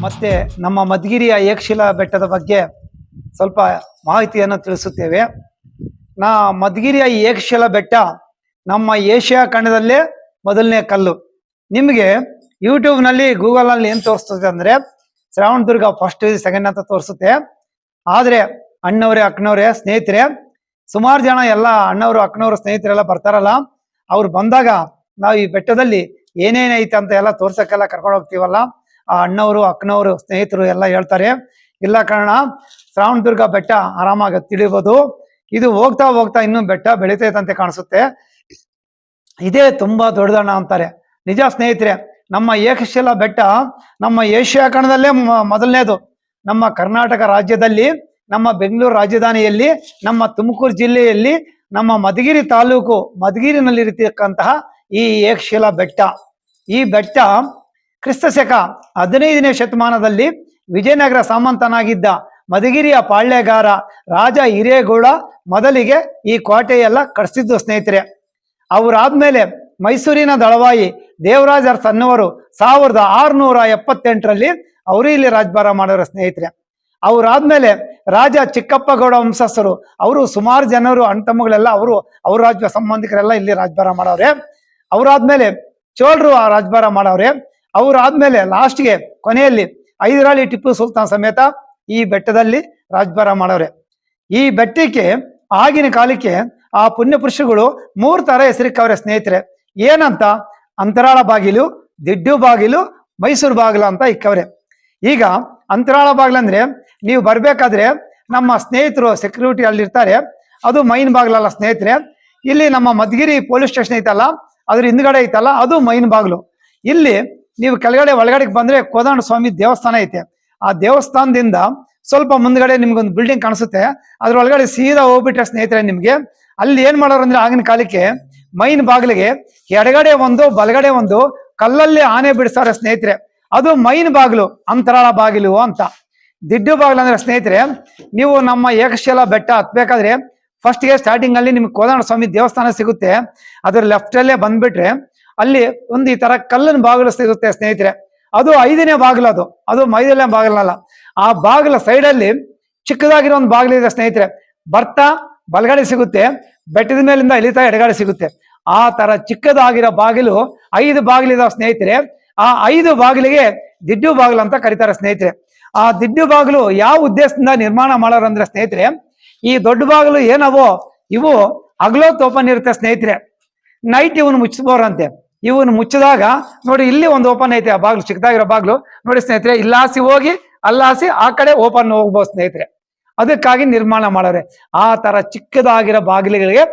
ಮತ್ತೆ ನಮ್ಮ ಮಧುಗಿರಿಯ ಏಕಶಿಲಾ ಬೆಟ್ಟದ ಬಗ್ಗೆ ಸ್ವಲ್ಪ ಮಾಹಿತಿಯನ್ನು ತಿಳಿಸುತ್ತೇವೆ. ಮಧುಗಿರಿಯ ಏಕಶಿಲಾ ಬೆಟ್ಟ ನಮ್ಮ ಏಷ್ಯಾ ಖಂಡದಲ್ಲೇ ಮೊದಲನೇ ಕಲ್ಲು. ನಿಮಗೆ ಯೂಟ್ಯೂಬ್ನಲ್ಲಿ ಗೂಗಲ್ನಲ್ಲಿ ಏನು ತೋರಿಸ್ತದೆ ಅಂದರೆ ಶ್ರವಣದುರ್ಗ ಫಸ್ಟ್ ಸೆಕೆಂಡ್ ಅಂತ ತೋರಿಸುತ್ತೆ. ಆದರೆ ಅಣ್ಣವ್ರೆ ಅಕ್ಕನವ್ರೆ ಸ್ನೇಹಿತರೆ, ಸುಮಾರು ಜನ ಎಲ್ಲ ಅಣ್ಣವರು ಅಕ್ಕನವರು ಸ್ನೇಹಿತರೆಲ್ಲ ಬರ್ತಾರಲ್ಲ, ಅವ್ರು ಬಂದಾಗ ನಾವು ಈ ಬೆಟ್ಟದಲ್ಲಿ ಏನೇನೈತೆ ಅಂತ ಎಲ್ಲ ತೋರ್ಸಕ್ಕೆಲ್ಲ ಕರ್ಕೊಂಡು ಹೋಗ್ತೀವಲ್ಲ, ಆ ಅಣ್ಣವರು ಅಕ್ಕನವರು ಸ್ನೇಹಿತರು ಎಲ್ಲ ಹೇಳ್ತಾರೆ. ಇಲ್ಲ ಕಾರಣ ಶ್ರವಣದುರ್ಗ ಬೆಟ್ಟ ಆರಾಮಾಗಿ ತಿಳಿಬೋದು. ಇದು ಹೋಗ್ತಾ ಹೋಗ್ತಾ ಇನ್ನೂ ಬೆಟ್ಟ ಬೆಳೀತೈತಂತೆ ಕಾಣಿಸುತ್ತೆ. ಇದೇ ತುಂಬಾ ದೊಡ್ಡದಣ್ಣ ಅಂತಾರೆ. ನಿಜ ಸ್ನೇಹಿತರೆ, ನಮ್ಮ ಏಕಶಿಲಾ ಬೆಟ್ಟ ನಮ್ಮ ಏಷ್ಯಾ ಖಂಡದಲ್ಲೇ ಮೊದಲನೇದು. ನಮ್ಮ ಕರ್ನಾಟಕ ರಾಜ್ಯದಲ್ಲಿ, ನಮ್ಮ ಬೆಂಗಳೂರು ರಾಜಧಾನಿಯಲ್ಲಿ, ನಮ್ಮ ತುಮಕೂರು ಜಿಲ್ಲೆಯಲ್ಲಿ, ನಮ್ಮ ಮಧುಗಿರಿ ತಾಲೂಕು ಮಧುಗಿರಿನಲ್ಲಿರತಕ್ಕಂತಹ ಈ ಏಕಶಿಲಾ ಬೆಟ್ಟ. ಈ ಬೆಟ್ಟ ಕ್ರಿಸ್ತಶಕ 15ನೇ ಶತಮಾನದಲ್ಲಿ ವಿಜಯನಗರ ಸಾಮಂತನಾಗಿದ್ದ ಮಧುಗಿರಿಯ ಪಾಳ್ಯಗಾರ ರಾಜ ಹಿರೇಗೌಡ ಮೊದಲಿಗೆ ಈ ಕೋಟೆಯೆಲ್ಲ ಕಟ್ಟಿಸಿದ್ದು ಸ್ನೇಹಿತರೆ. ಅವರಾದ್ಮೇಲೆ ಮೈಸೂರಿನ ದಳವಾಯಿ ದೇವರಾಜ ಅರಸನ್ನವರು 1678ರಲ್ಲಿ ಅವರು ಇಲ್ಲಿ ರಾಜಭಾರ ಮಾಡೋರು ಸ್ನೇಹಿತರೆ. ಅವರಾದ್ಮೇಲೆ ರಾಜ ಚಿಕ್ಕಪ್ಪಗೌಡ ವಂಶಸ್ಥರು, ಅವರು ಸುಮಾರು ಜನರು ಅಣ್ಣ ತಮ್ಮಗಳೆಲ್ಲ ಅವ್ರ ರಾಜ್ಯ ಸಂಬಂಧಿಕರೆಲ್ಲ ಇಲ್ಲಿ ರಾಜಭಾರ ಮಾಡವ್ರೆ. ಅವರಾದ್ಮೇಲೆ ಚೋಳರು ಆ ರಾಜಭಾರ ಮಾಡವ್ರೆ. ಅವರಾದ್ಮೇಲೆ ಲಾಸ್ಟ್ಗೆ ಕೊನೆಯಲ್ಲಿ ಹೈದರಾಲಿ ಟಿಪ್ಪು ಸುಲ್ತಾನ್ ಸಮೇತ ಈ ಬೆಟ್ಟದಲ್ಲಿ ರಾಜಭಾರ ಮಾಡವ್ರೆ. ಈ ಬೆಟ್ಟಕ್ಕೆ ಆಗಿನ ಕಾಲಕ್ಕೆ ಆ ಪುಣ್ಯ ಪುರುಷಗಳು 3 ತರ ಹೆಸರಿಕ್ಕವ್ರೆ ಸ್ನೇಹಿತರೆ. ಏನಂತ? ಅಂತರಾಳ ಬಾಗಿಲು, ದಿಡ್ಡು ಬಾಗಿಲು, ಮೈಸೂರು ಬಾಗಿಲು ಅಂತ ಇಕ್ಕವ್ರೆ. ಈಗ ಅಂತರಾಳ ಬಾಗಿಲು ಅಂದ್ರೆ ನೀವು ಬರ್ಬೇಕಾದ್ರೆ ನಮ್ಮ ಸ್ನೇಹಿತರು ಸೆಕ್ಯೂರಿಟಿ ಅಲ್ಲಿರ್ತಾರೆ, ಅದು ಮೈನ್ ಬಾಗಿಲಲ್ಲ ಸ್ನೇಹಿತರೆ. ಇಲ್ಲಿ ನಮ್ಮ ಮಧುಗಿರಿ ಪೊಲೀಸ್ ಸ್ಟೇಷನ್ ಐತಲ್ಲ, ಅದ್ರ ಹಿಂದ್ಗಡೆ ಐತಲ್ಲ, ಅದು ಮೈನ್ ಬಾಗಿಲು. ಇಲ್ಲಿ ನೀವು ಕೆಳಗಡೆ ಒಳಗಡೆಗೆ ಬಂದ್ರೆ ಕೋದಂಡ ಸ್ವಾಮಿ ದೇವಸ್ಥಾನ ಐತೆ. ಆ ದೇವಸ್ಥಾನದಿಂದ ಸ್ವಲ್ಪ ಮುಂದ್ಗಡೆ ನಿಮ್ಗೊಂದು ಬಿಲ್ಡಿಂಗ್ ಕಾಣಿಸುತ್ತೆ. ಅದ್ರೊಳಗಡೆ ಸೀದಾ ಹೋಗ್ಬಿಟ್ರೆ ಸ್ನೇಹಿತರೆ, ನಿಮ್ಗೆ ಅಲ್ಲಿ ಏನ್ ಮಾಡೋರು ಅಂದ್ರೆ ಆಗಿನ ಕಾಲಕ್ಕೆ ಮೈನ್ ಬಾಗಿಲಿಗೆ ಎಡಗಡೆ ಒಂದು ಬಲಗಡೆ ಒಂದು ಕಲ್ಲಲ್ಲಿ ಆನೆ ಬಿಡಿಸ್ತಾರೆ ಸ್ನೇಹಿತರೆ. ಅದು ಮೈನ್ ಬಾಗಿಲು, ಅಂತರಾಳ ಬಾಗಿಲು ಅಂತ. ದಿಡ್ಡು ಬಾಗಿಲು ಅಂದ್ರೆ ಸ್ನೇಹಿತರೆ, ನೀವು ನಮ್ಮ ಏಕಶಿಲಾ ಬೆಟ್ಟ ಹತ್ಬೇಕಾದ್ರೆ ಫಸ್ಟ್ಗೆ ಸ್ಟಾರ್ಟಿಂಗ್ ಅಲ್ಲಿ ನಿಮ್ಗೆ ಕೋದಂಡ ಸ್ವಾಮಿ ದೇವಸ್ಥಾನ ಸಿಗುತ್ತೆ. ಅದ್ರ ಲೆಫ್ಟ್ ಅಲ್ಲೇ ಬಂದ್ಬಿಟ್ರೆ ಅಲ್ಲಿ ಒಂದು ಈ ತರ ಕಲ್ಲಿನ ಬಾಗಿಲು ಸಿಗುತ್ತೆ ಸ್ನೇಹಿತರೆ. ಅದು 5ನೇ ಬಾಗಿಲು, ಅದು 5ನೇ ಬಾಗಿಲಲ್ಲ. ಆ ಬಾಗಿಲ ಸೈಡಲ್ಲಿ ಚಿಕ್ಕದಾಗಿರೋ ಒಂದು ಬಾಗಿಲಿದೆ ಸ್ನೇಹಿತರೆ. ಬರ್ತಾ ಬಲಗಡೆ ಸಿಗುತ್ತೆ, ಬೆಟ್ಟದ ಮೇಲಿಂದ ಇಳಿತಾ ಎಡಗಡೆ ಸಿಗುತ್ತೆ. ಆ ತರ ಚಿಕ್ಕದಾಗಿರೋ ಬಾಗಿಲು 5 ಬಾಗಿಲಿದಾವ ಸ್ನೇಹಿತರೆ. ಆ 5 ಬಾಗಿಲಿಗೆ ದಿಡ್ಡು ಬಾಗಿಲು ಅಂತ ಕರೀತಾರೆ ಸ್ನೇಹಿತರೆ. ಆ ದಿಡ್ಡು ಬಾಗಿಲು ಯಾವ ಉದ್ದೇಶದಿಂದ ನಿರ್ಮಾಣ ಮಾಡೋರು ಅಂದ್ರೆ ಸ್ನೇಹಿತರೆ, ಈ ದೊಡ್ಡ ಬಾಗಿಲು ಏನವೋ ಇವು ಹಗಲೊತ್ತು ಓಪನ್ ಇರುತ್ತೆ ಸ್ನೇಹಿತರೆ. ನೈಟ್ ಇವನು ಮುಚ್ಚಬೋರಂತೆ. ಇವನು ಮುಚ್ಚಿದಾಗ ನೋಡಿ, ಇಲ್ಲಿ ಒಂದು ಓಪನ್ ಐತೆ, ಆ ಬಾಗಿಲು ಚಿಕ್ಕದಾಗಿರೋ ಬಾಗಿಲು ನೋಡಿ ಸ್ನೇಹಿತರೆ. ಇಲ್ಲಾಸಿ ಹೋಗಿ ಅಲ್ಲಾಸಿ ಆ ಕಡೆ ಓಪನ್ ಹೋಗ್ಬೋದು ಸ್ನೇಹಿತರೆ. ಅದಕ್ಕಾಗಿ ನಿರ್ಮಾಣ ಮಾಡೋರೆ. ಆ ತರ ಚಿಕ್ಕದಾಗಿರೋ ಬಾಗಿಲುಗಳಿಗೆ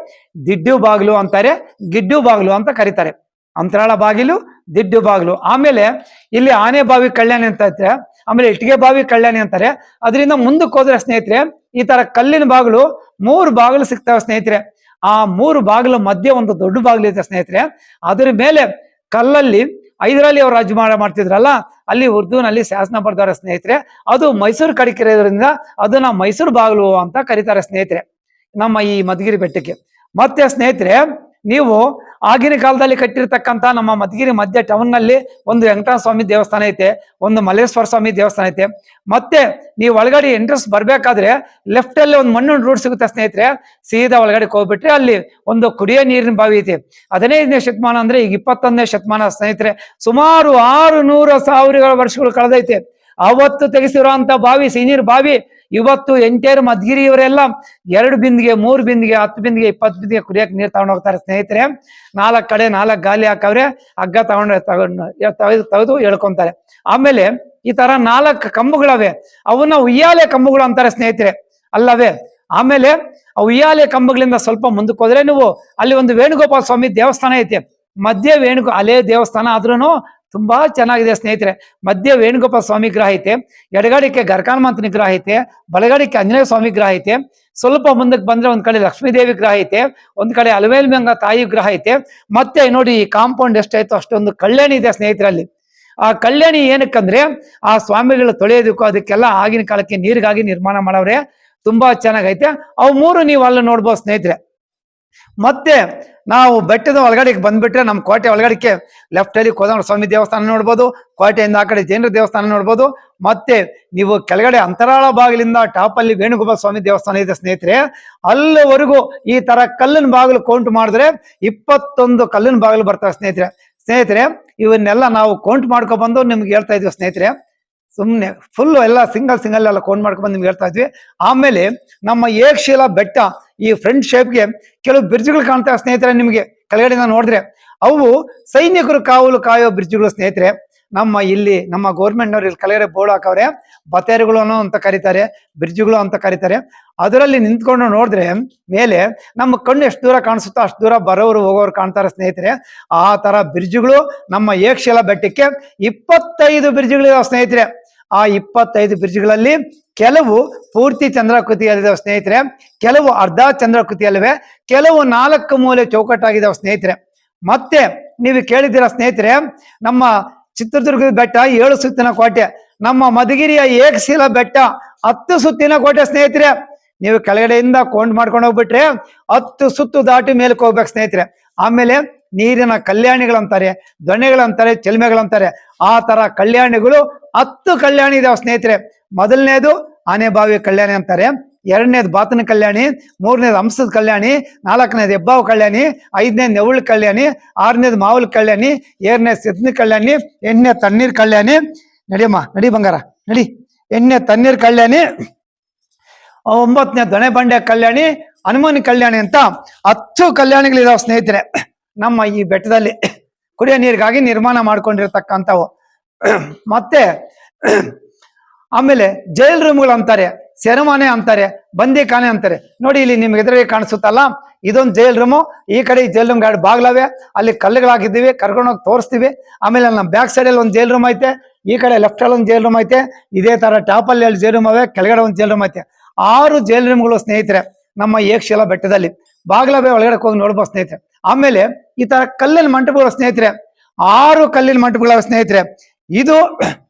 ದಿಡ್ಡು ಬಾಗಿಲು ಅಂತಾರೆ, ಗಿಡ್ಡು ಬಾಗಿಲು ಅಂತ ಕರೀತಾರೆ. ಅಂತರಾಳ ಬಾಗಿಲು, ದಿಡ್ಡು ಬಾಗಿಲು. ಆಮೇಲೆ ಇಲ್ಲಿ ಆನೆ ಬಾವಿ ಕಲ್ಯಾಣಿ ಅಂತ ಐತೆ, ಆಮೇಲೆ ಇಟ್ಟಿಗೆ ಬಾವಿ ಕಲ್ಯಾಣಿ ಅಂತಾರೆ. ಅದರಿಂದ ಮುಂದಕ್ಕೆ ಹೋದ್ರೆ ಸ್ನೇಹಿತರೆ, ಈ ತರ ಕಲ್ಲಿನ ಬಾಗಿಲು 3 ಬಾಗಿಲು ಸಿಗ್ತವೆ ಸ್ನೇಹಿತರೆ. ಆ 3 ಬಾಗಿಲು ಮಧ್ಯೆ ಒಂದು ದೊಡ್ಡ ಬಾಗಿಲು ಇದೆ ಸ್ನೇಹಿತರೆ. ಅದ್ರ ಮೇಲೆ ಕಲ್ಲಲ್ಲಿ ಹೈದರಾಲಿ ಅವ್ರು ರಾಜಭಾರ ಮಾಡ್ತಿದ್ರಲ್ಲ, ಅಲ್ಲಿ ಉರ್ದುನಲ್ಲಿ ಶಾಸನ ಬರ್ತಾರೆ ಸ್ನೇಹಿತರೆ. ಅದು ಮೈಸೂರು ಕಡಿಕಿರೋದ್ರಿಂದ ಅದನ್ನ ಮೈಸೂರು ಬಾಗಿಲು ಅಂತ ಕರೀತಾರೆ ಸ್ನೇಹಿತರೆ ನಮ್ಮ ಈ ಮಧುಗಿರಿ ಬೆಟ್ಟಕ್ಕೆ. ಮತ್ತೆ ಸ್ನೇಹಿತರೆ, ನೀವು ಆಗಿನ ಕಾಲದಲ್ಲಿ ಕಟ್ಟಿರ್ತಕ್ಕಂಥ ನಮ್ಮ ಮಧುಗಿರಿ ಮಧ್ಯ ಟೌನ್ ನಲ್ಲಿ ಒಂದು ವೆಂಕಟೇಶ್ವರ ಸ್ವಾಮಿ ದೇವಸ್ಥಾನ ಐತೆ, ಒಂದು ಮಲ್ಲೇಶ್ವರ ಸ್ವಾಮಿ ದೇವಸ್ಥಾನ ಐತೆ. ಮತ್ತೆ ನೀವು ಒಳಗಡೆ ಎಂಟ್ರೆನ್ಸ್ ಬರ್ಬೇಕಾದ್ರೆ ಲೆಫ್ಟ್ ಅಲ್ಲಿ ಒಂದು ಮಣ್ಣಿನ ರೂಟ್ ಸಿಗುತ್ತೆ ಸ್ನೇಹಿತರೆ. ಸೀದಾ ಒಳಗಡೆ ಹೋಗ್ಬಿಟ್ರೆ ಅಲ್ಲಿ ಒಂದು ಕುಡಿಯೋ ನೀರಿನ ಬಾವಿ ಐತೆ. 15ನೇ ಶತಮಾನ ಅಂದ್ರೆ ಈಗ 21ನೇ ಶತಮಾನ ಸ್ನೇಹಿತರೆ. ಸುಮಾರು 600,000 ವರ್ಷಗಳು ಕಳೆದೈತೆ. ಅವತ್ತು ತೆಗೆಸಿರುವಂತ ಬಾವಿ, ಸಿಹಿನೀರು ಬಾವಿ, ಇವತ್ತು ಎಂಟೇರು ಮಧುಗಿರಿಯವರೆಲ್ಲ 2 ಬಿಂದಿಗೆ 3 ಬಿಂದಿಗೆ 10 ಬಿಂದಿಗೆ 20 ಬಿಂದಿಗೆ ಕುಡಿಯಕ್ಕೆ ನೀರು ತಗೊಂಡು ಹೋಗ್ತಾರೆ ಸ್ನೇಹಿತರೆ. 4 ಕಡೆ 4 ಗಾಲಿ ಹಾಕವ್ರೆ, ಹಗ್ಗ ತೆಗೆದು ಹೇಳ್ಕೊಂತಾರೆ. ಆಮೇಲೆ ಈ ತರ 4 ಕಂಬಗಳವೆ, ಅವನ್ನ ಉಯ್ಯಾಲೆ ಕಂಬಗಳು ಅಂತಾರೆ ಸ್ನೇಹಿತರೆ, ಅಲ್ಲವೇ? ಆಮೇಲೆ ಆ ಉಯ್ಯಾಲೆ ಕಂಬಗಳಿಂದ ಸ್ವಲ್ಪ ಮುಂದಕ್ಕೆ ಹೋದ್ರೆ ನೀವು ಅಲ್ಲಿ ಒಂದು ವೇಣುಗೋಪಾಲ ಸ್ವಾಮಿ ದೇವಸ್ಥಾನ ಐತೆ. ಮಧ್ಯೆ ಅಲೆ ದೇವಸ್ಥಾನ ಆದ್ರೂ ತುಂಬಾ ಚೆನ್ನಾಗಿದೆ ಸ್ನೇಹಿತರೆ. ಮಧ್ಯ ವೇಣುಗೋಪಾಲ ಸ್ವಾಮಿ ವಿಗ್ರಹ ಐತೆ, ಎಡಗಡೆಗೆ ಗರ್ಕಾನ್ಮಂತ್ ವಿಗ್ರಹ ಐತೆ, ಬಲಗಡೆಗೆ ಆಂಜನೇಯ ಸ್ವಾಮಿ ವಿಗ್ರಹ ಐತೆ. ಸ್ವಲ್ಪ ಮುಂದಕ್ಕೆ ಬಂದ್ರೆ ಒಂದ್ ಕಡೆ ಲಕ್ಷ್ಮೀದೇವಿ ವಿಗ್ರಹ ಐತೆ, ಒಂದ್ ಕಡೆ ಅಲವೇಲ್ಮಂಗ ತಾಯಿ ವಿಗ್ರಹ ಐತೆ. ಮತ್ತೆ ನೋಡಿ ಈ ಕಾಂಪೌಂಡ್ ಎಷ್ಟಾಯ್ತು ಅಷ್ಟೊಂದು ಕಲ್ಯಾಣಿ ಇದೆ ಸ್ನೇಹಿತರಲ್ಲಿ. ಆ ಕಲ್ಯಾಣಿ ಏನಕ್ಕಂದ್ರೆ ಆ ಸ್ವಾಮಿಗಳು ತೊಳೆಯೋದಕ್ಕೂ ಅದಕ್ಕೆಲ್ಲ ಆಗಿನ ಕಾಲಕ್ಕೆ ನೀರಿಗಾಗಿ ನಿರ್ಮಾಣ ಮಾಡವ್ರೆ. ತುಂಬಾ ಚೆನ್ನಾಗೈತೆ. ಅವು 3 ನೀವು ಅಲ್ಲಿ ನೋಡ್ಬೋದು ಸ್ನೇಹಿತರೆ. ಮತ್ತೆ ನಾವು ಬೆಟ್ಟದ ಒಳಗಡೆಗೆ ಬಂದ್ಬಿಟ್ರೆ ನಮ್ಮ ಕೋಟೆ ಒಳಗಡೆಗೆ ಲೆಫ್ಟ್ ಅಲ್ಲಿ ಕೋದಂಡ ಸ್ವಾಮಿ ದೇವಸ್ಥಾನ ನೋಡ್ಬೋದು, ಕೋಟೆಯಿಂದ ಆ ಕಡೆ ಜೈನರ ದೇವಸ್ಥಾನ ನೋಡ್ಬೋದು. ಮತ್ತೆ ನೀವು ಕೆಳಗಡೆ ಅಂತರಾಳ ಬಾಗಿಲಿಂದ ಟಾಪ್ ಅಲ್ಲಿ ವೇಣುಗೋಪಾಲ ಸ್ವಾಮಿ ದೇವಸ್ಥಾನ ಇದೆ ಸ್ನೇಹಿತರೆ. ಅಲ್ಲಿವರೆಗೂ ಈ ತರ ಕಲ್ಲಿನ ಬಾಗಿಲು ಕೌಂಟ್ ಮಾಡಿದ್ರೆ 21 ಕಲ್ಲಿನ ಬಾಗಿಲು ಬರ್ತವೆ ಸ್ನೇಹಿತರೆ. ಇವನ್ನೆಲ್ಲ ನಾವು ಕೌಂಟ್ ಮಾಡ್ಕೊ ಬಂದು ನಿಮ್ಗೆ ಹೇಳ್ತಾ ಇದ್ವಿ ಸ್ನೇಹಿತರೆ. ಸುಮ್ಮನೆ ಫುಲ್ ಎಲ್ಲ ಸಿಂಗಲ್ ಎಲ್ಲ ಕೌಂಟ್ ಮಾಡ್ಕೊಂಡ್ಬಂದು ನಿಮ್ಗೆ ಹೇಳ್ತಾ ಇದ್ವಿ. ಆಮೇಲೆ ನಮ್ಮ ಏಕಶಿಲ ಬೆಟ್ಟ ಈ ಫ್ರಂಟ್ ಶೇಪ್ಗೆ ಕೆಲವು ಬ್ರಿಡ್ಜ್ಗಳು ಕಾಣ್ತಾವೆ ಸ್ನೇಹಿತರೆ. ನಿಮಗೆ ಕೆಳಗಡೆಯಿಂದ ನೋಡಿದ್ರೆ ಅವು ಸೈನಿಕರು ಕಾವಲು ಕಾಯೋ ಬ್ರಿಡ್ಜ್ಗಳು ಸ್ನೇಹಿತರೆ. ನಮ್ಮ ಗೌರ್ಮೆಂಟ್ನವ್ರು ಇಲ್ಲಿ ಕೆಳಗಡೆ ಬೋರ್ಡ್ ಹಾಕವ್ರೆ, ಬತೇರುಗಳು ಅಂತ ಕರೀತಾರೆ, ಬ್ರಿಡ್ಜ್ಗಳು ಅಂತ ಕರೀತಾರೆ. ಅದರಲ್ಲಿ ನಿಂತ್ಕೊಂಡು ನೋಡಿದ್ರೆ ಮೇಲೆ ನಮ್ಮ ಕಣ್ಣು ಎಷ್ಟು ದೂರ ಕಾಣಿಸುತ್ತೋ ಅಷ್ಟು ದೂರ ಬರೋರು ಹೋಗೋರು ಕಾಣ್ತಾರೆ ಸ್ನೇಹಿತರೆ. ಆ ತರ ಬ್ರಿಡ್ಜ್ಗಳು ನಮ್ಮ ಏಕಶಿಲ ಬೆಟ್ಟಕ್ಕೆ 25 ಬ್ರಿಡ್ಜ್ಗಳಿದಾವೆ ಸ್ನೇಹಿತರೆ. ಆ 25 ಬ್ರಿಡ್ಜ್ಗಳಲ್ಲಿ ಕೆಲವು ಪೂರ್ತಿ ಚಂದ್ರಾಕೃತಿಯಲ್ಲಿದ್ದಾವೆ ಸ್ನೇಹಿತರೆ, ಕೆಲವು ಅರ್ಧ ಚಂದ್ರಾಕೃತಿಯಲ್ಲಿವೆ, ಕೆಲವು 4 ಮೂಲೆ ಚೌಕಟ್ಟಾಗಿದ್ದಾವೆ ಸ್ನೇಹಿತರೆ. ಮತ್ತೆ ನೀವು ಕೇಳಿದ್ದೀರಾ ಸ್ನೇಹಿತರೆ, ನಮ್ಮ ಚಿತ್ರದುರ್ಗದ ಬೆಟ್ಟ 7 ಸುತ್ತಿನ ಕೋಟೆ, ನಮ್ಮ ಮಧುಗಿರಿಯ ಏಕಶಿಲ ಬೆಟ್ಟ 10 ಸುತ್ತಿನ ಕೋಟೆ ಸ್ನೇಹಿತರೆ. ನೀವು ಕೆಳಗಡೆಯಿಂದ ಕೌಂಟ್ ಮಾಡ್ಕೊಂಡು ಹೋಗ್ಬಿಟ್ರೆ 10 ಸುತ್ತು ದಾಟಿ ಮೇಲಕ್ಕೆ ಹೋಗ್ಬೇಕು ಸ್ನೇಹಿತರೆ. ಆಮೇಲೆ ನೀರಿನ ಕಲ್ಯಾಣಿಗಳಂತಾರೆ, ದೊಣ್ಣೆಗಳಂತಾರೆ, ಚೆಲ್ಮೆಗಳಂತಾರೆ. ಆ ತರ ಕಲ್ಯಾಣಿಗಳು 10 ಕಲ್ಯಾಣಿ ಇದಾವೆ ಸ್ನೇಹಿತರೆ. ಮೊದಲನೇದು ಆನೆಬಾವಿ ಕಲ್ಯಾಣಿ ಅಂತಾರೆ, ಎರಡನೇದು ಬಾತನ ಕಲ್ಯಾಣಿ, ಮೂರನೇದು ಹಂಸದ ಕಲ್ಯಾಣಿ, ನಾಲ್ಕನೇದು ಹೆಬ್ಬಾವು ಕಲ್ಯಾಣಿ, ಐದನೇದು ನೆವುಳು ಕಲ್ಯಾಣಿ, ಆರನೇದು ಮಾವುಲ್ ಕಲ್ಯಾಣಿ, ಏಳನೇ ಸಿದ್ನಿ ಕಲ್ಯಾಣಿ, ಎಣ್ಣೆ ತಣ್ಣೀರ್ ಕಲ್ಯಾಣಿ. ನಡಿಯಮ್ಮ ನಡಿ ಬಂಗಾರ ನಡಿ. ಎಣ್ಣೆ ತಣ್ಣೀರ್ ಕಲ್ಯಾಣಿ, 9ನೇ ದೊಣೆ ಬಂಡೆ ಕಲ್ಯಾಣಿ, ಹನುಮಾನಿ ಕಲ್ಯಾಣಿ ಅಂತ 10 ಕಲ್ಯಾಣಿಗಳಿದಾವೆ ಸ್ನೇಹಿತರೆ. ನಮ್ಮ ಈ ಬೆಟ್ಟದಲ್ಲಿ ಕುಡಿಯೋ ನೀರಿಗಾಗಿ ನಿರ್ಮಾಣ ಮಾಡ್ಕೊಂಡಿರ್ತಕ್ಕಂಥವು. ಮತ್ತೆ ಆಮೇಲೆ ಜೈಲ್ ರೂಮ್ಗಳು ಅಂತಾರೆ, ಸೆರೆಮನೆ ಅಂತಾರೆ, ಬಂದಿಖಾನೆ ಅಂತಾರೆ. ನೋಡಿ ಇಲ್ಲಿ ನಿಮ್ಗೆ ಎದುರಿಗೆ ಕಾಣಿಸುತ್ತಲ್ಲ, ಇದೊಂದು ಜೈಲ್ ರೂಮು. ಈ ಕಡೆ ಈ ಜೈಲ್ ರೂಮ್ ಗಾಡಿ ಬಾಗ್ಲವೆ, ಅಲ್ಲಿ ಕಲ್ಲುಗಳಾಗಿದ್ದೀವಿ, ಕರ್ಕೊಂಡೋಗಿ ತೋರಿಸ್ತೀವಿ. ಆಮೇಲೆ ನಮ್ಮ ಬ್ಯಾಕ್ ಸೈಡ್ ಅಲ್ಲಿ ಒಂದು ಜೈಲ್ ರೂಮ್ ಐತೆ, ಈ ಕಡೆ ಲೆಫ್ಟ್ ಅಲ್ಲಿ ಒಂದು ಜೈಲ್ ರೂಮ್ ಐತೆ, ಇದೇ ತರ ಟಾಪ್ ಅಲ್ಲಿ 2 ಜೈಲ್ ರೂಮ್ ಅವೆ, ಕೆಳಗಡೆ ಒಂದು ಜೈಲ್ ರೂಮ್ ಐತೆ. 6 ಜೈಲ್ ರೂಮ್ಗಳು ಸ್ನೇಹಿತರೆ ನಮ್ಮ ಏಕಶಿಲ ಬೆಟ್ಟದಲ್ಲಿ. ಬಾಗ್ಲವೆ ಒಳಗಡೆ ಹೋಗಿ ನೋಡ್ಬೋದು ಸ್ನೇಹಿತರೆ. ಆಮೇಲೆ ಈ ತರ ಕಲ್ಲಿನ ಮಂಟಪಗಳು ಸ್ನೇಹಿತರೆ, 6 ಕಲ್ಲಿನ ಮಂಟಪಗಳವ ಸ್ನೇಹಿತರೆ. ಇದು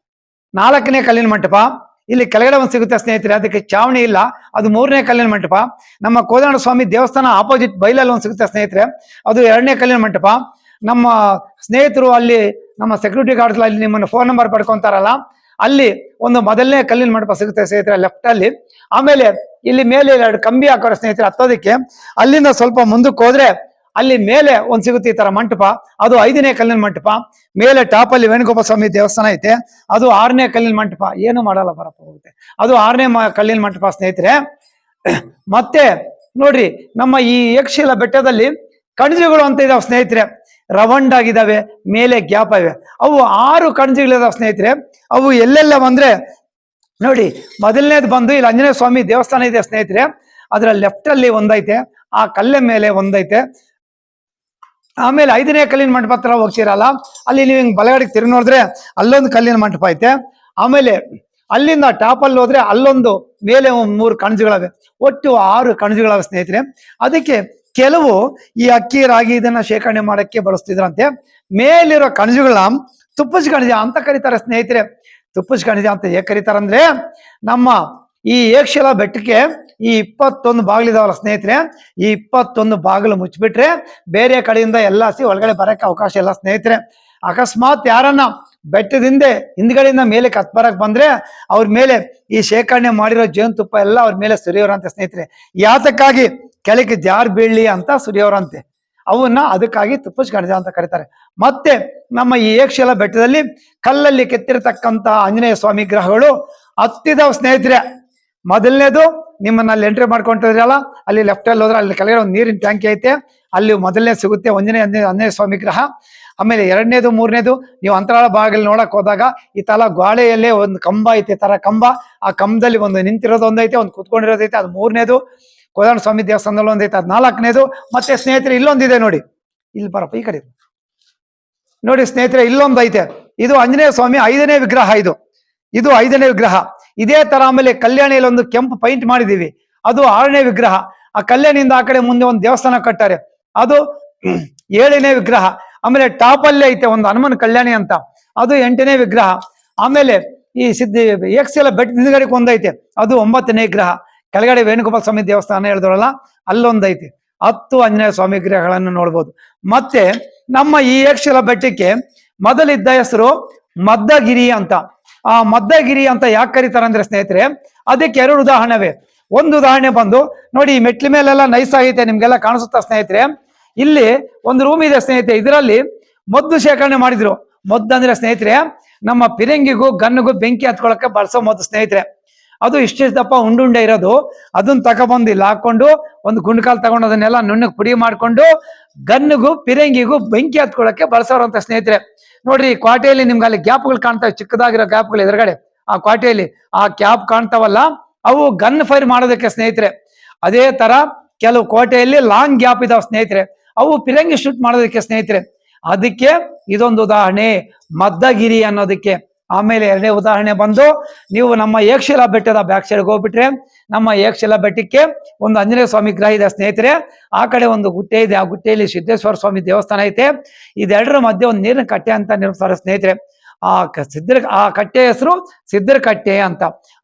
4ನೇ ಕಲ್ಲಿನ ಮಂಟಪ. ಇಲ್ಲಿ ಕೆಳಗಡೆ ಒಂದು ಸಿಗುತ್ತೆ ಸ್ನೇಹಿತರೆ, ಅದಕ್ಕೆ ಚಾವಣಿ ಇಲ್ಲ, ಅದು 3ನೇ ಕಲ್ಲಿನ ಮಂಟಪ. ನಮ್ಮ ಕೋದಂಡ ಸ್ವಾಮಿ ದೇವಸ್ಥಾನ ಆಪೋಸಿಟ್ ಬೈಲಲ್ಲಿ ಒಂದು ಸಿಗುತ್ತೆ ಸ್ನೇಹಿತರೆ, ಅದು 2ನೇ ಕಲ್ಲಿನ ಮಂಟಪ. ನಮ್ಮ ಸ್ನೇಹಿತರು ಅಲ್ಲಿ ನಮ್ಮ ಸೆಕ್ಯೂರಿಟಿ ಗಾರ್ಡ್ಸ್ ಅಲ್ಲಿ ನಿಮ್ಮನ್ನು ಫೋನ್ ನಂಬರ್ ಪಡ್ಕೊಂತಾರಲ್ಲ, ಅಲ್ಲಿ ಒಂದು ಮೊದಲನೇ ಕಲ್ಲಿನ ಮಂಟಪ ಸಿಗುತ್ತೆ ಸ್ನೇಹಿತರೆ ಲೆಫ್ಟ್ ಅಲ್ಲಿ. ಆಮೇಲೆ ಇಲ್ಲಿ ಮೇಲೆ 2 ಕಂಬಿ ಹಾಕೋರು ಸ್ನೇಹಿತರೆ ಹತ್ತೋದಕ್ಕೆ. ಅಲ್ಲಿಂದ ಸ್ವಲ್ಪ ಮುಂದಕ್ಕೆ ಹೋದ್ರೆ ಅಲ್ಲಿ ಮೇಲೆ ಒಂದು ಸಿಗುತ್ತೆ ಈ ತರ ಮಂಟಪ, ಅದು 5ನೇ ಕಲ್ಲಿನ ಮಂಟಪ. ಮೇಲೆ ಟಾಪ್ ಅಲ್ಲಿ ವೇಣುಗೋಪಾಲ ಸ್ವಾಮಿ ದೇವಸ್ಥಾನ ಐತೆ, ಅದು 6ನೇ ಕಲ್ಲಿನ ಮಂಟಪ. ಏನು ಮಾಡಲ್ಲ ಬರಪ್ಪ ಹೋಗುತ್ತೆ, ಅದು 6ನೇ ಕಲ್ಲಿನ ಮಂಟಪ ಸ್ನೇಹಿತರೆ. ಮತ್ತೆ ನೋಡ್ರಿ, ನಮ್ಮ ಈ ಏಕಶಿಲ ಬೆಟ್ಟದಲ್ಲಿ ಕಣಜಗಳು ಅಂತ ಇದಾವೆ ಸ್ನೇಹಿತರೆ, ರವಂಡ್ ಆಗಿದ್ದಾವೆ, ಮೇಲೆ ಗ್ಯಾಪ್ ಇವೆ. ಅವು 6 ಕಣಜಗಳಿದಾವೆ ಸ್ನೇಹಿತರೆ. ಅವು ಎಲ್ಲೆಲ್ಲ ಬಂದ್ರೆ ನೋಡಿ, ಮೊದಲನೇದು ಬಂದು ಇಲ್ಲಿ ಆಂಜನೇಯ ಸ್ವಾಮಿ ದೇವಸ್ಥಾನ ಇದೆ ಸ್ನೇಹಿತರೆ, ಅದರ ಲೆಫ್ಟ್ ಅಲ್ಲಿ ಒಂದೈತೆ, ಆ ಕಲ್ಲೆ ಮೇಲೆ ಒಂದೈತೆ. ಆಮೇಲೆ 5ನೇ ಕಲ್ಲಿನ ಮಂಟಪ ಹತ್ರ ಹೋಗ್ತಿರಲ್ಲ, ಅಲ್ಲಿ ನೀವು ಹಿಂಗ್ ಬಲಗಡೆಗೆ ತಿರುಗಿ ನೋಡಿದ್ರೆ ಅಲ್ಲೊಂದು ಕಲ್ಲಿನ ಮಂಟಪ ಐತೆ. ಆಮೇಲೆ ಅಲ್ಲಿಂದ ಟಾಪ್ ಅಲ್ಲಿ ಹೋದ್ರೆ ಅಲ್ಲೊಂದು ಮೇಲೆ 3 ಕಣಜಗಳವೆ, ಒಟ್ಟು 6 ಕಣಜಗಳವೆ ಸ್ನೇಹಿತರೆ. ಅದಕ್ಕೆ ಕೆಲವು ಈ ಅಕ್ಕಿ ರಾಗಿ ಇದನ್ನ ಶೇಖರಣೆ ಮಾಡಕ್ಕೆ ಬಳಸ್ತಿದ್ರಂತೆ. ಮೇಲಿರೋ ಕಣಜಗಳನ್ನ ತುಪ್ಪಜ್ ಕಣಜ ಅಂತ ಕರೀತಾರೆ ಸ್ನೇಹಿತರೆ. ತುಪ್ಪಜ್ ಕಣಜ ಅಂತ ಹೇಗೆ ಕರೀತಾರಂದ್ರೆ, ನಮ್ಮ ಈ ಏಕಶಿಲ ಬೆಟ್ಟಕ್ಕೆ ಈ 21 ಬಾಗಿಲಿದಾವಲ್ಲ ಸ್ನೇಹಿತರೆ, ಈ 21 ಬಾಗಿಲು ಮುಚ್ಚಿಬಿಟ್ರೆ ಬೇರೆ ಕಡೆಯಿಂದ ಎಲ್ಲ ಒಳಗಡೆ ಬರಕ್ಕೆ ಅವಕಾಶ ಇಲ್ಲ ಸ್ನೇಹಿತರೆ. ಅಕಸ್ಮಾತ್ ಯಾರನ್ನ ಬೆಟ್ಟದಿಂದ ಹಿಂದ್ಗಡೆಯಿಂದ ಮೇಲೆ ಬರಕ್ ಬಂದ್ರೆ ಅವ್ರ ಮೇಲೆ ಈ ಶೇಖರಣೆ ಮಾಡಿರೋ ಜೇನುತುಪ್ಪ ಎಲ್ಲ ಅವ್ರ ಮೇಲೆ ಸುರಿಯೋರಂತೆ ಸ್ನೇಹಿತರೆ. ಯಾತಕ್ಕಾಗಿ ಕೆಳಕ್ಕೆ ಜಾರ್ ಬೀಳ್ಲಿ ಅಂತ ಸುರಿಯೋರಂತೆ. ಅವನ್ನ ಅದಕ್ಕಾಗಿ ತುಪ್ಪಜ್ ಕಣಜ ಅಂತ ಕರೀತಾರೆ. ಮತ್ತೆ ನಮ್ಮ ಈ ಏಕಶಿಲ ಬೆಟ್ಟದಲ್ಲಿ ಕಲ್ಲಲ್ಲಿ ಕೆತ್ತಿರತಕ್ಕಂತ ಆಂಜನೇಯ ಸ್ವಾಮಿ ವಿಗ್ರಹಗಳು 10 ಇದಾವೆ ಸ್ನೇಹಿತರೆ. ಮೊದಲನೇದು ನಿಮ್ಮನ್ನ ಅಲ್ಲಿ ಎಂಟ್ರಿ ಮಾಡ್ಕೊಂಡಿದ್ರಲ್ಲ, ಅಲ್ಲಿ ಲೆಫ್ಟ್ ಅಲ್ಲಿ ಹೋದ್ರೆ ಅಲ್ಲಿ ಕೆಳಗಡೆ ಒಂದು ನೀರಿನ ಟ್ಯಾಂಕಿ ಐತೆ, ಅಲ್ಲಿ ಮೊದಲನೇ ಸಿಗುತ್ತೆ ಆಂಜನೇಯ ಸ್ವಾಮಿ ವಿಗ್ರಹ. ಆಮೇಲೆ 2ನೇದು 3ನೇದು ನೀವು ಅಂತರಾಳ ಭಾಗದಲ್ಲಿ ನೋಡಕ್ ಹೋದಾಗ ಈ ತರ ಗೋಡೆಯಲ್ಲೇ ಒಂದು ಕಂಬ ಐತೆ, ತರ ಕಂಬ, ಆ ಕಂಬದಲ್ಲಿ ಒಂದು ನಿಂತಿರೋದು ಒಂದೈತೆ, ಒಂದು ಕುತ್ಕೊಂಡಿರೋದೈತೆ, ಅದು 3ನೇದು. ಕೋದಂಡ ಸ್ವಾಮಿ ದೇವಸ್ಥಾನದಲ್ಲಿ ಒಂದೈತೆ, ಅದು 4ನೇದು. ಮತ್ತೆ ಸ್ನೇಹಿತರೆ ಇಲ್ಲೊಂದಿದೆ ನೋಡಿ, ಇಲ್ಲಿ ಬರಪ್ಪ ಈ ಕಡೆ ನೋಡಿ ಸ್ನೇಹಿತರೆ, ಇಲ್ಲೊಂದು ಐತೆ, ಇದು ಆಂಜನೇಯ ಸ್ವಾಮಿ 5ನೇ ವಿಗ್ರಹ. ಇದು 5ನೇ ವಿಗ್ರಹ. ಇದೇ ತರ ಆಮೇಲೆ ಕಲ್ಯಾಣಿಯಲ್ಲಿ ಒಂದು ಕೆಂಪು ಪೈಂಟ್ ಮಾಡಿದೀವಿ, ಅದು 6ನೇ ವಿಗ್ರಹ. ಆ ಕಲ್ಯಾಣಿಯಿಂದ ಆ ಕಡೆ ಮುಂದೆ ಒಂದು ದೇವಸ್ಥಾನ ಕಟ್ಟಾರೆ, ಅದು 7ನೇ ವಿಗ್ರಹ. ಆಮೇಲೆ ಟಾಪ್ ಅಲ್ಲೇ ಐತೆ ಒಂದು ಹನುಮನ್ ಕಲ್ಯಾಣಿ ಅಂತ, ಅದು 8ನೇ ವಿಗ್ರಹ. ಆಮೇಲೆ ಈ ಏಕಶಿಲ ಬೆಟ್ಟದ ಹಿಂದ್ಗಡೆಗೆ ಒಂದೈತೆ, ಅದು 9ನೇ ವಿಗ್ರಹ. ಕೆಳಗಡೆ ವೇಣುಗೋಪಾಲ ಸ್ವಾಮಿ ದೇವಸ್ಥಾನ ಹೇಳಿದ್ರಲ್ಲ, ಅಲ್ಲೊಂದೈತೆ, 10 ಆಂಜನೇಯ ಸ್ವಾಮಿ ವಿಗ್ರಹಗಳನ್ನು ನೋಡ್ಬೋದು. ಮತ್ತೆ ನಮ್ಮ ಈ ಏಕಶಿಲಾ ಬೆಟ್ಟಕ್ಕೆ ಮೊದಲಿದ್ದ ಹೆಸರು ಮದ್ದಗಿರಿ ಅಂತ. ಆ ಮದ್ದಗಿರಿ ಅಂತ ಯಾಕೆ ಕರೀತಾರೆ ಅಂದ್ರೆ ಸ್ನೇಹಿತರೆ, ಅದಕ್ಕೆ 2 ಉದಾಹರಣೆವೆ. ಒಂದು ಉದಾಹರಣೆ ಬಂದು ನೋಡಿ, ಈ ಮೆಟ್ಲ ಮೇಲೆಲ್ಲ ನೈಸ್ ಆಗೈತೆ, ನಿಮ್ಗೆಲ್ಲ ಕಾಣಿಸುತ್ತಾ ಸ್ನೇಹಿತರೆ. ಇಲ್ಲಿ ಒಂದು ರೂಮ್ ಇದೆ ಸ್ನೇಹಿತರೆ, ಇದರಲ್ಲಿ ಮದ್ದು ಶೇಖರಣೆ ಮಾಡಿದ್ರು. ಮದ್ದು ಅಂದ್ರೆ ಸ್ನೇಹಿತರೆ, ನಮ್ಮ ಪಿರಂಗಿಗೂ ಗನ್ನಿಗೂ ಬೆಂಕಿ ಹತ್ಕೊಳಕ್ಕೆ ಬಳಸೋ ಮದ್ದು ಸ್ನೇಹಿತರೆ. ಅದು ಇಷ್ಟಿಷ್ಟಪ್ಪ ಉಂಡುಂಡೆ ಇರೋದು, ಅದನ್ನ ತಗೊಬಂದು ಇಲ್ಲಿ ಹಾಕೊಂಡು ಒಂದು ಗುಂಡ್ಕಾಲ್ ತಗೊಂಡು ಅದನ್ನೆಲ್ಲ ನುಣ್ಣಗೆ ಪುಡಿ ಮಾಡ್ಕೊಂಡು ಗನ್ನಿಗೂ ಪಿರಂಗಿಗೂ ಬೆಂಕಿ ಹತ್ಕೊಳಕ್ಕೆ ಬಳಸೋರಂತ ಸ್ನೇಹಿತರೆ. ನೋಡ್ರಿ, ಕ್ವಾಟೆಯಲ್ಲಿ ನಿಮ್ಗೆ ಅಲ್ಲಿ ಗ್ಯಾಪ್ಗಳು ಕಾಣ್ತಾವೆ, ಚಿಕ್ಕದಾಗಿರೋ ಗ್ಯಾಪ್ಗಳು ಎದುರುಗಡೆ ಆ ಕ್ವಾಟೆಯಲ್ಲಿ ಆ ಕ್ಯಾಪ್ ಕಾಣ್ತಾವಲ್ಲ, ಅವು ಗನ್ ಫೈರ್ ಮಾಡೋದಕ್ಕೆ ಸ್ನೇಹಿತರೆ. ಅದೇ ತರ ಕೆಲವು ಕೋಟೆಯಲ್ಲಿ ಲಾಂಗ್ ಗ್ಯಾಪ್ ಇದಾವ ಸ್ನೇಹಿತರೆ, ಅವು ಪಿರಂಗಿ ಶೂಟ್ ಮಾಡೋದಕ್ಕೆ ಸ್ನೇಹಿತರೆ. ಅದಕ್ಕೆ ಇದೊಂದು ಉದಾಹರಣೆ ಮದ್ದಗಿರಿ ಅನ್ನೋದಕ್ಕೆ. ಆಮೇಲೆ 2ನೇ ಉದಾಹರಣೆ ಬಂದು, ನೀವು ನಮ್ಮ ಏಕಶಿಲಾ ಬೆಟ್ಟದ ಬ್ಯಾಕ್ ಸೈಡ್ಗೆ ಹೋಗ್ಬಿಟ್ರೆ ನಮ್ಮ ಏಕಶಿಲಾ ಬೆಟ್ಟಕ್ಕೆ ಒಂದು ಆಂಜನೇಯ ಸ್ವಾಮಿ ವಿಗ್ರಹ ಇದೆ ಸ್ನೇಹಿತರೆ. ಆ ಕಡೆ ಒಂದು ಗುಟ್ಟೆ ಇದೆ, ಆ ಗುಟ್ಟೆಯಲ್ಲಿ ಸಿದ್ದೇಶ್ವರ ಸ್ವಾಮಿ ದೇವಸ್ಥಾನ ಐತೆ. ಇದೆರಡರ ಮಧ್ಯೆ ಒಂದು ನೀರಿನ ಕಟ್ಟೆ ಅಂತ ನಿರ್ಮಿಸ್ತಾರೆ ಸ್ನೇಹಿತರೆ. ಆ ಕಟ್ಟೆ ಹೆಸರು ಸಿದ್ದರ ಕಟ್ಟೆ ಅಂತ.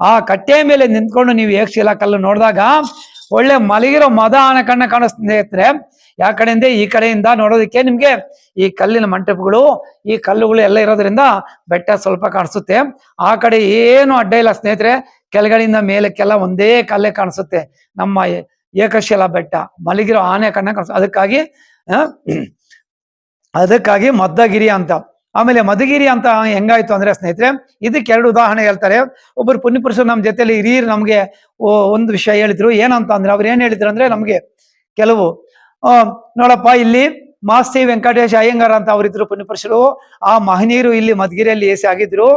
ಆ ಕಟ್ಟೆ ಮೇಲೆ ನಿಂತ್ಕೊಂಡು ನೀವು ಏಕಶಿಲಾ ಕಲ್ಲು ನೋಡಿದಾಗ ಒಳ್ಳೆ ಮಲಗಿರೋ ಮದ ಆನೆ ಕಣ್ಣ ಕಾಣೋ ಸ್ನೇಹಿತರೆ. ಯಾ ಕಡೆಯಿಂದ ಈ ಕಡೆಯಿಂದ ನೋಡೋದಕ್ಕೆ ನಿಮ್ಗೆ ಈ ಕಲ್ಲಿನ ಮಂಟಪಗಳು, ಈ ಕಲ್ಲುಗಳು ಎಲ್ಲ ಇರೋದ್ರಿಂದ ಬೆಟ್ಟ ಸ್ವಲ್ಪ ಕಾಣಿಸುತ್ತೆ. ಆ ಕಡೆ ಏನು ಅಡ್ಡ ಇಲ್ಲ ಸ್ನೇಹಿತರೆ, ಕೆಳಗಡೆಯಿಂದ ಮೇಲಕ್ಕೆಲ್ಲ ಒಂದೇ ಕಲ್ಲೇ ಕಾಣಿಸುತ್ತೆ. ನಮ್ಮ ಏಕಶಿಲಾ ಬೆಟ್ಟ ಮಲಗಿರೋ ಆನೆ ಕಣ್ಣ ಕಾಣಿಸುತ್ತೆ. ಅದಕ್ಕಾಗಿ ಮದ್ದಗಿರಿ ಅಂತ. ಆಮೇಲೆ ಮಧುಗಿರಿ ಅಂತ ಹೆಂಗಾಯ್ತು ಅಂದ್ರೆ ಸ್ನೇಹಿತರೆ, ಇದಕ್ಕೆ 2 ಉದಾಹರಣೆ ಹೇಳ್ತಾರೆ. ಒಬ್ಬರು ಪುಣ್ಯಪುರುಷರು ನಮ್ಮ ಜೊತೆಲಿ ಹಿರಿಯರು ನಮ್ಗೆ ಒಂದು ವಿಷಯ ಹೇಳಿದ್ರು. ಏನಂತ ಅಂದ್ರೆ, ಅವ್ರು ಏನ್ ಹೇಳಿದ್ರು ಅಂದ್ರೆ, ನಮ್ಗೆ ಕೆಲವು ನೋಡಪ್ಪ, ಇಲ್ಲಿ ಮಾಸ್ತಿ ವೆಂಕಟೇಶ್ ಅಯ್ಯಂಗಾರ್ ಅಂತ ಅವರಿದ್ರು ಪುಣ್ಯಪುರುಷರು. ಆ ಮಹನೀಯರು ಇಲ್ಲಿ ಮಧುಗಿರಿಯಲ್ಲಿ ಎಸಿ ಆಗಿದ್ರು.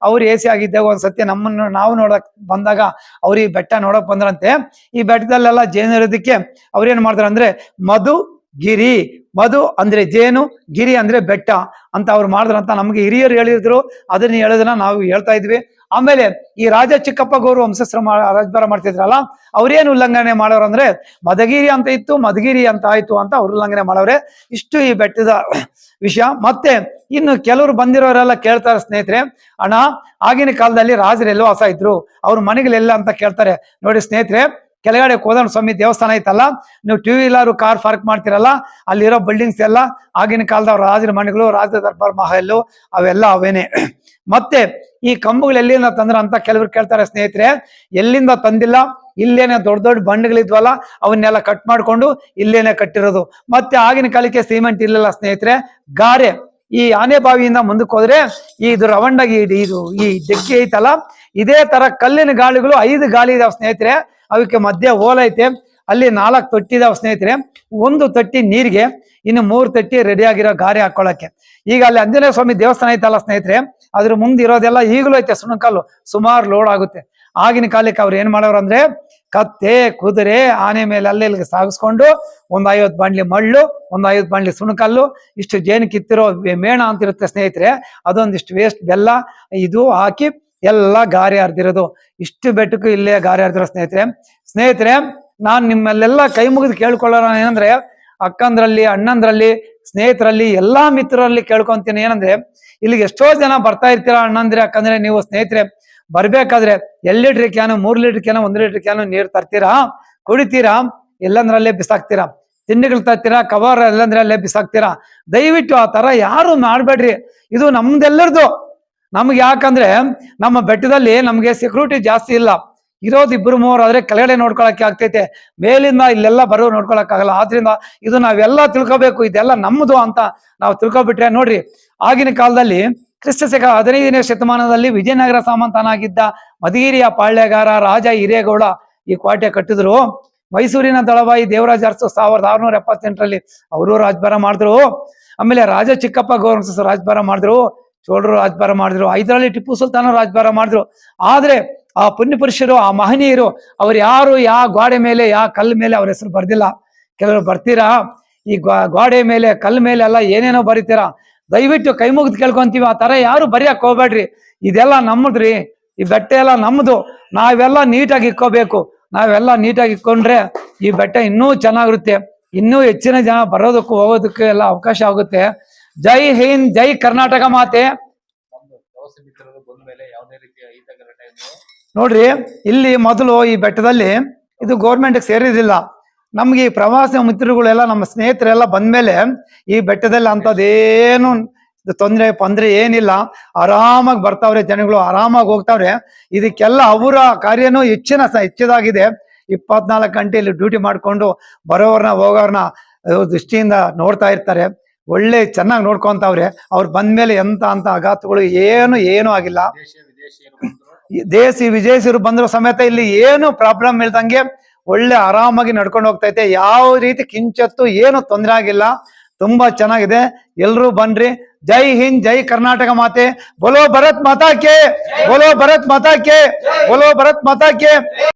ಅವ್ರು ಎಸಿ ಆಗಿದ್ದಾಗ ಒಂದ್ಸತಿ ನಮ್ಮನ್ನು ನಾವು ನೋಡಕ್ ಬಂದಾಗ ಅವ್ರು ಈ ಬೆಟ್ಟ ನೋಡಕ್ ಬಂದ್ರಂತೆ. ಈ ಬೆಟ್ಟದಲ್ಲೆಲ್ಲ ಜೇನು ಇರೋದಕ್ಕೆ ಅವ್ರೇನ್ ಮಾಡ್ತಾರೆ ಅಂದ್ರೆ ಮಧುಗಿರಿ, ಮಧು ಅಂದ್ರೆ ಜೇನು, ಗಿರಿ ಅಂದ್ರೆ ಬೆಟ್ಟ ಅಂತ ಅವ್ರು ಮಾಡಿದ್ರಂತ ನಮ್ಗೆ ಹಿರಿಯರು ಹೇಳಿದ್ರು. ಅದನ್ನ ಹೇಳೋದನ್ನ ನಾವು ಹೇಳ್ತಾ ಇದ್ವಿ. ಆಮೇಲೆ ಈ ರಾಜ ಚಿಕ್ಕಪ್ಪ ಗೌರು ವಂಶಸ್ಥರು ರಾಜಭಾರ ಮಾಡ್ತಿದ್ರಲ್ಲ, ಅವ್ರೇನು ಉಲ್ಲಂಘನೆ ಮಾಡೋರು ಅಂದ್ರೆ ಮಧುಗಿರಿ ಅಂತ ಇತ್ತು, ಮಧುಗಿರಿ ಅಂತ ಆಯ್ತು ಅಂತ ಅವ್ರು ಉಲ್ಲಂಘನೆ ಮಾಡೋರೆ. ಇಷ್ಟು ಈ ಬೆಟ್ಟದ ವಿಷಯ. ಮತ್ತೆ ಇನ್ನು ಕೆಲವರು ಬಂದಿರೋರೆಲ್ಲ ಕೇಳ್ತಾರೆ ಸ್ನೇಹಿತರೆ, ಅಣ್ಣ ಆಗಿನ ಕಾಲದಲ್ಲಿ ರಾಜರೆಲ್ಲೋ ವಾಸ ಇದ್ರು, ಅವ್ರ ಮನೆಗಳೆಲ್ಲ ಅಂತ ಕೇಳ್ತಾರೆ. ನೋಡಿ ಸ್ನೇಹಿತರೆ, ಕೆಳಗಡೆ ಕೋದಂಡ ಸ್ವಾಮಿ ದೇವಸ್ಥಾನ ಐತಲ್ಲ, ನೀವು 2 ವೀಲರ್ ಕಾರ್ ಪಾರ್ಕ್ ಮಾಡ್ತಿರಲ್ಲ, ಅಲ್ಲಿರೋ ಬಿಲ್ಡಿಂಗ್ಸ್ ಎಲ್ಲ ಆಗಿನ ಕಾಲದ ರಾಜರ ಮನೆಗಳು, ರಾಜ ದರ್ಬಾರ್ ಮಹಲ್ಲು ಅವೆಲ್ಲ ಅವೇನೆ. ಮತ್ತೆ ಈ ಕಂಬಗಳು ಎಲ್ಲಿಂದ ತಂದ್ರ ಅಂತ ಕೆಲವರು ಕೇಳ್ತಾರೆ ಸ್ನೇಹಿತರೆ. ಎಲ್ಲಿಂದ ತಂದಿಲ್ಲ, ಇಲ್ಲೇನೆ ದೊಡ್ಡ ದೊಡ್ಡ ಬಂಡೆಗಳಿದ್ವಲ್ಲ ಅವನ್ನೆಲ್ಲ ಕಟ್ ಮಾಡ್ಕೊಂಡು ಇಲ್ಲೇನೆ ಕಟ್ಟಿರೋದು. ಮತ್ತೆ ಆಗಿನ ಕಾಲಕ್ಕೆ ಸಿಮೆಂಟ್ ಇರ್ಲಿಲ್ಲ ಸ್ನೇಹಿತರೆ, ಗಾರೆ. ಈ ಆನೆ ಬಾವಿಯಿಂದ ಮುಂದಕ್ಕೆ ಹೋದ್ರೆ ಇದು ರವಂಡಗಿ, ಇದು ಈ ಡೆಕ್ಕಿ ಐತಲ್ಲ, ಇದೇ ತರ ಕಲ್ಲಿನ ಗಾಳಿಗಳು 5 ಗಾಳಿ ಇದಾವ ಸ್ನೇಹಿತರೆ. ಅವಕ್ಕೆ ಮಧ್ಯೆ ಹೋಲ್ ಐತೆ, ಅಲ್ಲಿ 4 ತೊಟ್ಟಿ ಇದಾವ ಸ್ನೇಹಿತರೆ. 1 ತೊಟ್ಟಿ ನೀರಿಗೆ, ಇನ್ನು 3 ತೊಟ್ಟಿ ರೆಡಿ ಆಗಿರೋ ಗಾರೆ ಹಾಕೊಳ್ಳಕ್ಕೆ. ಈಗ ಅಲ್ಲಿ ಆಂಜನೇಯ ಸ್ವಾಮಿ ದೇವಸ್ಥಾನ ಐತಲ್ಲ ಸ್ನೇಹಿತರೆ, ಅದ್ರ ಮುಂದೆ ಇರೋದೆಲ್ಲ ಈಗಲೂ ಐತೆ ಸುಣಕಲ್ಲು, ಸುಮಾರು ಲೋಡ್ ಆಗುತ್ತೆ. ಆಗಿನ ಕಾಲಕ್ಕೆ ಅವ್ರು ಏನ್ ಮಾಡೋರು ಅಂದ್ರೆ, ಕತ್ತೆ ಕುದುರೆ ಆನೆ ಮೇಲೆ ಅಲ್ಲಿಗೆ ಸಾಗಿಸ್ಕೊಂಡು 50 ಬಾಂಡ್ಲಿ ಮಳ್ಳು, 50 ಬಾಂಡ್ಲಿ ಸುಣಕಲ್ಲು, ಇಷ್ಟು ಜೇನು ಕಿತ್ತಿರೋ ಮೇಣ ಅಂತಿರುತ್ತೆ ಸ್ನೇಹಿತರೆ, ಅದೊಂದಿಷ್ಟು ವೇಸ್ಟ್ ಬೆಲ್ಲ ಇದು ಹಾಕಿ ಎಲ್ಲ ಗಾರೆ ಹರಿದಿರೋದು. ಇಷ್ಟು ಬೆಟ್ಟಕ್ಕೂ ಇಲ್ಲೇ ಗಾರೆ ಹರಿದಿರೋ ಸ್ನೇಹಿತರೆ. ನಾನ್ ನಿಮ್ಮಲ್ಲೆಲ್ಲ ಕೈ ಮುಗಿದು ಕೇಳ್ಕೊಳ್ಳೋಣ ಏನಂದ್ರೆ, ಅಕ್ಕಂದ್ರಲ್ಲಿ, ಅಣ್ಣಂದ್ರಲ್ಲಿ, ಸ್ನೇಹಿತರಲ್ಲಿ, ಎಲ್ಲಾ ಮಿತ್ರರಲ್ಲಿ ಕೇಳ್ಕೊಂತೀನಿ ಏನಂದ್ರೆ, ಇಲ್ಲಿಗೆ ಎಷ್ಟೋ ಜನ ಬರ್ತಾ ಇರ್ತೀರಾ ಅಣ್ಣಂದ್ರೆ, ಅಕ್ಕಂದ್ರೆ ನೀವು ಸ್ನೇಹಿತರೆ ಬರ್ಬೇಕಾದ್ರೆ 2 litre can, 3 litre can, 1 litre can ನೀರು ತರ್ತೀರಾ, ಕುಡಿತೀರಾ, ಎಲ್ಲಂದ್ರಲ್ಲೇ ಬಿಸಾಕ್ತೀರಾ. ತಿಂಡಿಗಳು ತರ್ತೀರಾ, ಕವರ್ ಎಲ್ಲಂದ್ರಲ್ಲೇ ಬಿಸಾಕ್ತೀರಾ. ದಯವಿಟ್ಟು ಆ ತರ ಯಾರು ಮಾಡ್ಬೇಡ್ರಿ. ಇದು ನಮ್ದೆಲ್ಲರದು. ನಮ್ಗೆ ಯಾಕಂದ್ರೆ ನಮ್ಮ ಬೆಟ್ಟದಲ್ಲಿ ನಮ್ಗೆ ಸೆಕ್ಯೂರಿಟಿ ಜಾಸ್ತಿ ಇಲ್ಲ, ಇರೋದು 2-3 ಆದ್ರೆ ಕೆಳಗಡೆ ನೋಡ್ಕೊಳಕ್ಕೆ ಆಗ್ತೈತೆ, ಮೇಲಿಂದ ಇಲ್ಲೆಲ್ಲ ಬರೋ ನೋಡ್ಕೊಳಕ್ ಆಗಲ್ಲ. ಆದ್ರಿಂದ ಇದು ನಾವೆಲ್ಲ ತಿಳ್ಕೊಬೇಕು, ಇದೆಲ್ಲ ನಮ್ದು ಅಂತ ನಾವು ತಿಳ್ಕೊಬಿಟ್ರೆ. ನೋಡ್ರಿ, ಆಗಿನ ಕಾಲದಲ್ಲಿ ಕ್ರಿಸ್ತಶಕ 15ನೇ ಶತಮಾನದಲ್ಲಿ ವಿಜಯನಗರ ಸಾಮಂತನಾಗಿದ್ದ ಮಧುಗಿರಿಯ ಪಾಳ್ಯಗಾರ ರಾಜ ಹಿರೇಗೌಡ ಈ ಕೋಟೆ ಕಟ್ಟಿದ್ರು. ಮೈಸೂರಿನ ದಳವಾಯಿ ದೇವರಾಜ ಅರಸು 1678ರಲ್ಲಿ ಅವರು ರಾಜಭಾರ ಮಾಡಿದ್ರು. ಆಮೇಲೆ ರಾಜ ಚಿಕ್ಕಪ್ಪ ಗೌರವ ರಾಜಭಾರ ಮಾಡಿದ್ರು, ಚೋಳರು ರಾಜಭಾರ ಮಾಡಿದ್ರು, ಇದರಲ್ಲಿ ಟಿಪ್ಪು ಸುಲ್ತಾನ ರಾಜಭಾರ ಮಾಡಿದ್ರು. ಆದ್ರೆ ಆ ಪುಣ್ಯಪುರುಷರು, ಆ ಮಹನೀಯರು, ಅವ್ರು ಯಾರು ಯಾವ ಗೋಡೆ ಮೇಲೆ ಯಾವ ಕಲ್ಲು ಮೇಲೆ ಅವ್ರ ಹೆಸರು ಬರ್ದಿಲ್ಲ. ಕೆಲವರು ಬರ್ತೀರಾ, ಈ ಗೋಡೆ ಮೇಲೆ ಕಲ್ಲು ಮೇಲೆ ಎಲ್ಲ ಏನೇನೋ ಬರೀತೀರಾ. ದಯವಿಟ್ಟು ಕೈ ಮುಗಿದು ಕೇಳ್ಕೊಂತೀವಿ, ಆ ತರ ಯಾರು ಬರೆಯಕ್ ಹೋಗ್ಬೇಡ್ರಿ. ಇದೆಲ್ಲ ನಮ್ಮದ್ರಿ, ಈ ಬೆಟ್ಟ ಎಲ್ಲ ನಮ್ದು. ನಾವೆಲ್ಲ ನೀಟಾಗಿ ಇಕ್ಕೋಬೇಕು. ನಾವೆಲ್ಲ ನೀಟಾಗಿ ಇಕ್ಕೊಂಡ್ರೆ ಈ ಬೆಟ್ಟ ಇನ್ನೂ ಚೆನ್ನಾಗಿರುತ್ತೆ, ಇನ್ನೂ ಹೆಚ್ಚಿನ ಜನ ಬರೋದಕ್ಕೂ ಹೋಗೋದಕ್ಕೂ ಎಲ್ಲ ಅವಕಾಶ ಆಗುತ್ತೆ. ಜೈ ಹಿಂದ್, ಜೈ ಕರ್ನಾಟಕ ಮಾತೆ. ನೋಡ್ರಿ, ಇಲ್ಲಿ ಮೊದಲು ಈ ಬೆಟ್ಟದಲ್ಲಿ ಇದು ಗೌರ್ಮೆಂಟ್ ಸೇರಿದಿಲ್ಲ. ನಮ್ಗೆ ಈ ಪ್ರವಾಸ ಮಿತ್ರಗಳೆಲ್ಲ ನಮ್ಮ ಸ್ನೇಹಿತರೆಲ್ಲ ಬಂದ್ಮೇಲೆ ಈ ಬೆಟ್ಟದಲ್ಲಿ ಅಂಥದ್ದೇನು ತೊಂದ್ರೆ ಏನಿಲ್ಲ, ಆರಾಮಾಗಿ ಬರ್ತಾವ್ರೆ ಜನಗಳು, ಆರಾಮಾಗಿ ಹೋಗ್ತಾವ್ರೆ. ಇದಕ್ಕೆಲ್ಲ ಅವರ ಕಾರ್ಯನೂ ಹೆಚ್ಚಿದಾಗಿದೆ. 24 ಗಂಟೆ ಇಲ್ಲಿ ಡ್ಯೂಟಿ ಮಾಡ್ಕೊಂಡು ಬರೋರ್ನ ಹೋಗೋರ್ನ ದೃಷ್ಟಿಯಿಂದ ನೋಡ್ತಾ ಇರ್ತಾರೆ. ಒಳ್ಳೆ ಚೆನ್ನಾಗಿ ನೋಡ್ಕೊಂತಾವ್ರೆ. ಅವ್ರು ಬಂದ್ಮೇಲೆ ಎಂತ ಅಂತ ಆಘಾತಗಳು ಏನು ಆಗಿಲ್ಲ. ದೇಶಿ ವಿದೇಶಿಯರು ಬಂದ್ರು ಸಮೇತ ಇಲ್ಲಿ ಏನು ಪ್ರಾಬ್ಲಮ್ ಇಲ್ದಂಗೆ ಒಳ್ಳೆ ಆರಾಮಾಗಿ ನಡ್ಕೊಂಡು ಹೋಗ್ತೈತೆ. ಯಾವ ರೀತಿ ಕಿಂಚತ್ತು ಏನು ತೊಂದರೆ ಆಗಿಲ್ಲ. ತುಂಬಾ ಚೆನ್ನಾಗಿದೆ. ಎಲ್ರೂ ಬನ್ರಿ. ಜೈ ಹಿಂದ್, ಜೈ ಕರ್ನಾಟಕ ಮಾತೆ. ಬೋಲೋ ಭರತ್ ಮಾತಾ ಕೆ, ಬೋಲೋ ಭರತ್ ಮಾತಾ ಕೆ, ಬೋಲೋ ಭರತ್ ಮಾತಾ ಕೆ.